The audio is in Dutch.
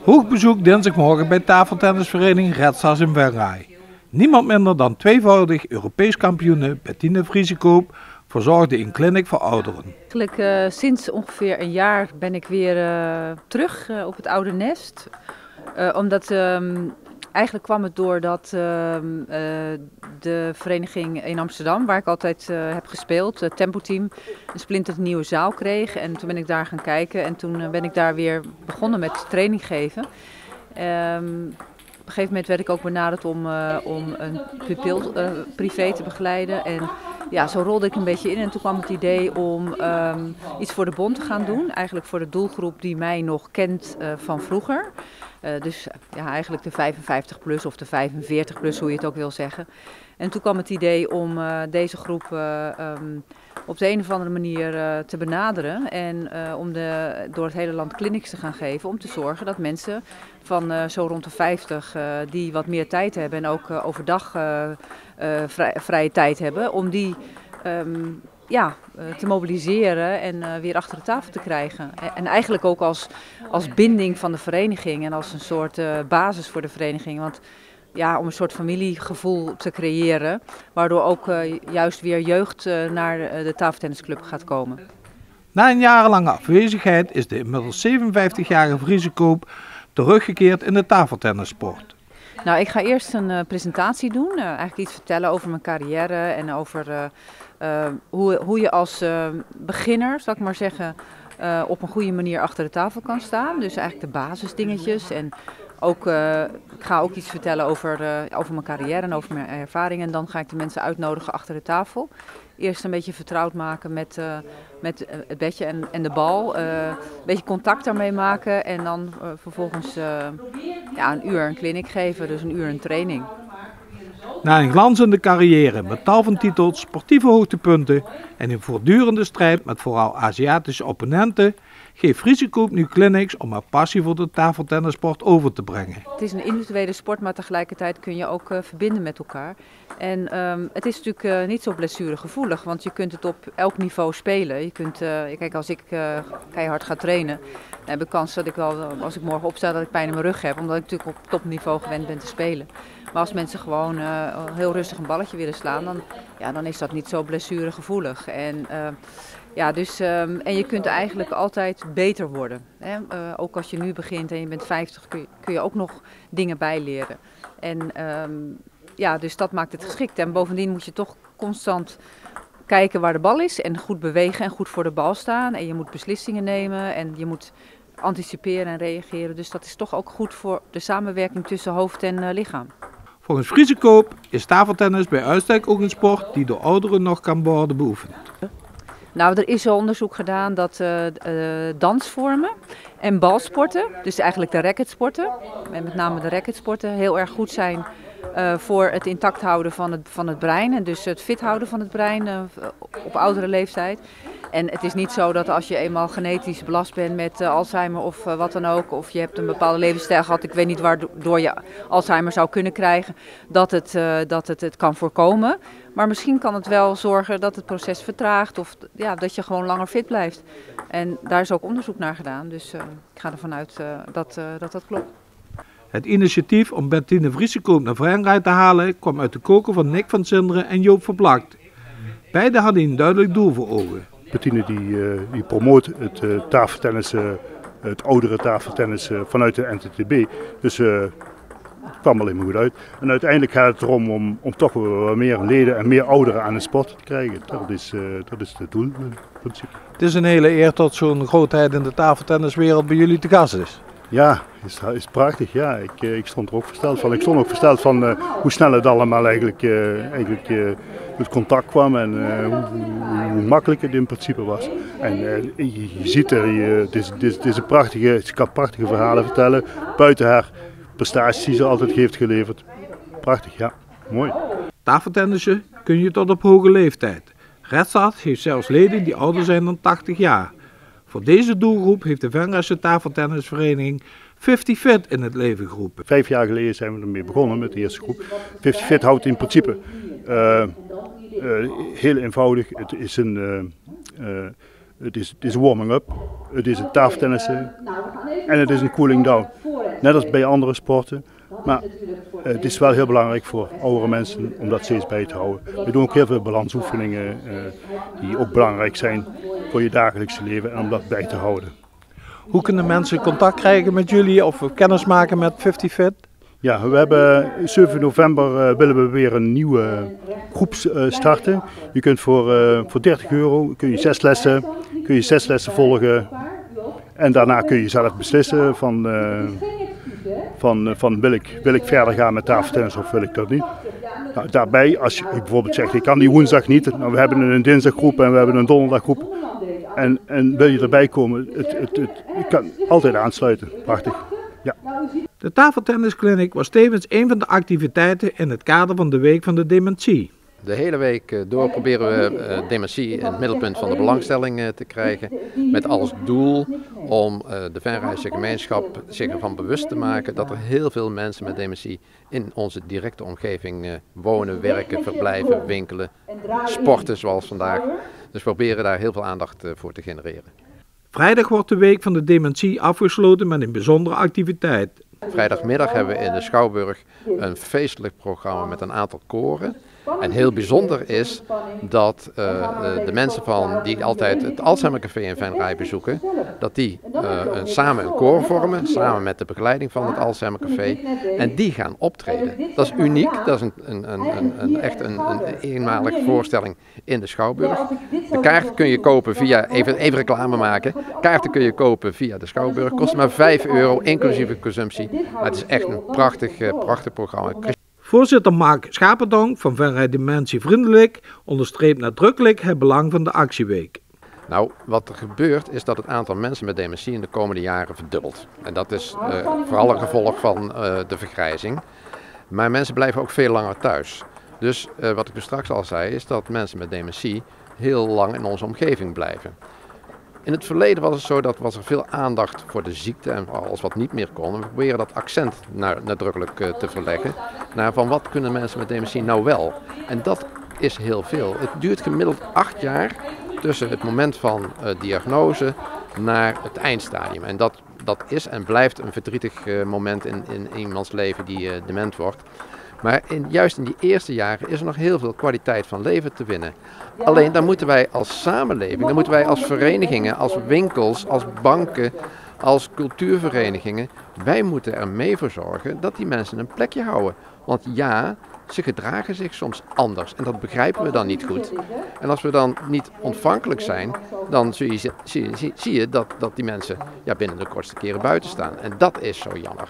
Hoog bezoek dinsdagmorgen bij tafeltennisvereniging Redsas in Venray. Niemand minder dan tweevoudig Europees kampioene Bettine Vriesekoop verzorgde een clinic voor ouderen. Eigenlijk sinds ongeveer een jaar ben ik weer terug op het oude nest. Omdat eigenlijk kwam het doordat de vereniging in Amsterdam, waar ik altijd heb gespeeld, het Tempo Team, een splinternieuwe zaal kreeg. En toen ben ik daar gaan kijken en toen ben ik daar weer begonnen met training geven. Op een gegeven moment werd ik ook benaderd om een pupil privé te begeleiden. En ja, zo rolde ik een beetje in en toen kwam het idee om iets voor de bond te gaan doen. Eigenlijk voor de doelgroep die mij nog kent van vroeger. Dus ja, eigenlijk de 55 plus of de 45 plus, hoe je het ook wil zeggen. En toen kwam het idee om deze groep op de een of andere manier te benaderen. En om door het hele land clinics te gaan geven. Om te zorgen dat mensen van zo rond de 50 die wat meer tijd hebben en ook overdag vrije tijd hebben. Om die te mobiliseren en weer achter de tafel te krijgen. En eigenlijk ook als binding van de vereniging en als een soort basis voor de vereniging. Want ja, om een soort familiegevoel te creëren, waardoor ook juist weer jeugd naar de tafeltennisclub gaat komen. Na een jarenlange afwezigheid is de inmiddels 57-jarige Vriesekoop teruggekeerd in de tafeltennissport. Nou, ik ga eerst een presentatie doen, eigenlijk iets vertellen over mijn carrière en over hoe je als beginner, zal ik maar zeggen, op een goede manier achter de tafel kan staan. Dus eigenlijk de basisdingetjes en ook, ik ga ook iets vertellen over mijn carrière en over mijn ervaringen. En dan ga ik de mensen uitnodigen achter de tafel. Eerst een beetje vertrouwd maken met het bedje en de bal. Een beetje contact daarmee maken en dan vervolgens een uur een clinic geven, dus een uur een training. Na een glanzende carrière met tal van titels, sportieve hoogtepunten en een voortdurende strijd met vooral Aziatische opponenten, geeft Vriesekoop nu clinics om haar passie voor de tafeltennissport over te brengen. Het is een individuele sport, maar tegelijkertijd kun je ook verbinden met elkaar. En het is natuurlijk niet zo blessuregevoelig, want je kunt het op elk niveau spelen. Je kunt, kijk, als ik keihard ga trainen, dan heb ik kans dat ik wel, als ik morgen opsta, dat ik pijn in mijn rug heb, omdat ik natuurlijk op topniveau gewend ben te spelen. Maar als mensen gewoon heel rustig een balletje willen slaan, dan is dat niet zo blessuregevoelig. En en je kunt eigenlijk altijd beter worden. Hè? Ook als je nu begint en je bent 50, kun je ook nog dingen bijleren. En dus dat maakt het geschikt. En bovendien moet je toch constant kijken waar de bal is en goed bewegen en goed voor de bal staan. En je moet beslissingen nemen en je moet anticiperen en reageren. Dus dat is toch ook goed voor de samenwerking tussen hoofd en lichaam. Volgens Vriesekoop is tafeltennis bij uitstek ook een sport die door ouderen nog kan worden beoefend. Nou, er is al onderzoek gedaan dat dansvormen en balsporten, dus eigenlijk de racketsporten, en met name de racketsporten, heel erg goed zijn voor het intact houden van het brein. En dus het fit houden van het brein op oudere leeftijd. En het is niet zo dat als je eenmaal genetisch belast bent met Alzheimer of wat dan ook, of je hebt een bepaalde levensstijl gehad, ik weet niet waardoor je Alzheimer zou kunnen krijgen, dat het kan voorkomen. Maar misschien kan het wel zorgen dat het proces vertraagt of dat je gewoon langer fit blijft. En daar is ook onderzoek naar gedaan, dus ik ga ervan uit dat klopt. Het initiatief om Bettine Vriesekoop naar Venray te halen kwam uit de koker van Nick van Sinderen en Joop Verblakt. Beiden hadden een duidelijk doel voor ogen. Bettine die promoot het tafeltennis, het oudere tafeltennis vanuit de NTTB. Dus het kwam alleen maar goed uit. En uiteindelijk gaat het erom om toch wat meer leden en meer ouderen aan de sport te krijgen. Dat is het doel in principe. Het is een hele eer dat zo'n grootheid in de tafeltenniswereld bij jullie te gast is. Ja, is prachtig. Ja. Ik stond er ook versteld van. Ik stond ook versteld van hoe snel het allemaal eigenlijk het contact kwam en hoe makkelijk het in principe was. En je ziet er, het is een prachtige, ze kan prachtige verhalen vertellen. Buiten haar prestaties die ze altijd heeft geleverd. Prachtig, ja. Mooi. Tafeltennissen kun je tot op hoge leeftijd. Redsas heeft zelfs leden die ouder zijn dan 80 jaar. Voor deze doelgroep heeft de Venrayse tafeltennisvereniging 50 Fit in het leven geroepen. 5 jaar geleden zijn we ermee begonnen met de eerste groep. 50 Fit houdt in principe heel eenvoudig. Het is een Het is een warming-up, het is een tafeltennissen en het is een cooling down. Net als bij andere sporten. Maar het is wel heel belangrijk voor oudere mensen om dat steeds bij te houden. We doen ook heel veel balansoefeningen die ook belangrijk zijn voor je dagelijkse leven en om dat bij te houden. Hoe kunnen mensen contact krijgen met jullie of kennis maken met 50 Fit? Ja, we hebben 7 november willen we weer een nieuwe groep starten. Je kunt voor €30 kun je 6 lessen volgen. En daarna kun je zelf beslissen van wil ik verder gaan met tafeltennis of wil ik dat niet. Nou, daarbij, als je bijvoorbeeld zegt ik kan die woensdag niet, nou, we hebben een dinsdaggroep en we hebben een donderdaggroep. En wil je erbij komen, je kan altijd aansluiten. Prachtig. Ja. De tafeltennisclinic was tevens een van de activiteiten in het kader van de Week van de Dementie. De hele week door proberen we dementie in het middelpunt van de belangstelling te krijgen. Met als doel om de Venraadse gemeenschap zich ervan bewust te maken dat er heel veel mensen met dementie in onze directe omgeving wonen, werken, verblijven, winkelen, sporten zoals vandaag. Dus we proberen daar heel veel aandacht voor te genereren. Vrijdag wordt de Week van de Dementie afgesloten met een bijzondere activiteit. Vrijdagmiddag hebben we in de Schouwburg een feestelijk programma met een aantal koren. En heel bijzonder is dat de mensen die altijd het Alzheimercafé in Venray bezoeken, dat die samen een koor vormen, samen met de begeleiding van het Alzheimercafé. En die gaan optreden. Dat is uniek, dat is echt een eenmalige voorstelling in de Schouwburg. De kaarten kun je kopen via, even reclame maken, kaarten kun je kopen via de Schouwburg. Kost maar €5 inclusieve consumptie. Maar het is echt een prachtig programma. Voorzitter Mark Schapendonk van Venray Dementie Vriendelijk onderstreept nadrukkelijk het belang van de actieweek. Nou, wat er gebeurt is dat het aantal mensen met dementie in de komende jaren verdubbelt. En dat is vooral een gevolg van de vergrijzing. Maar mensen blijven ook veel langer thuis. Dus wat ik er straks al zei is dat mensen met dementie heel lang in onze omgeving blijven. In het verleden was het zo dat was er veel aandacht voor de ziekte en alles wat niet meer kon. We proberen dat accent nadrukkelijk te verleggen naar van wat kunnen mensen met dementie nou wel. En dat is heel veel. Het duurt gemiddeld 8 jaar tussen het moment van diagnose naar het eindstadium. En dat is en blijft een verdrietig moment in iemands leven die dement wordt. Maar juist in die eerste jaren is er nog heel veel kwaliteit van leven te winnen. Alleen dan moeten wij als samenleving, dan moeten wij als verenigingen, als winkels, als banken, als cultuurverenigingen, wij moeten er mee voor zorgen dat die mensen een plekje houden. Want ja, ze gedragen zich soms anders en dat begrijpen we dan niet goed. En als we dan niet ontvankelijk zijn, dan zie je dat die mensen binnen de kortste keren buiten staan. En dat is zo jammer.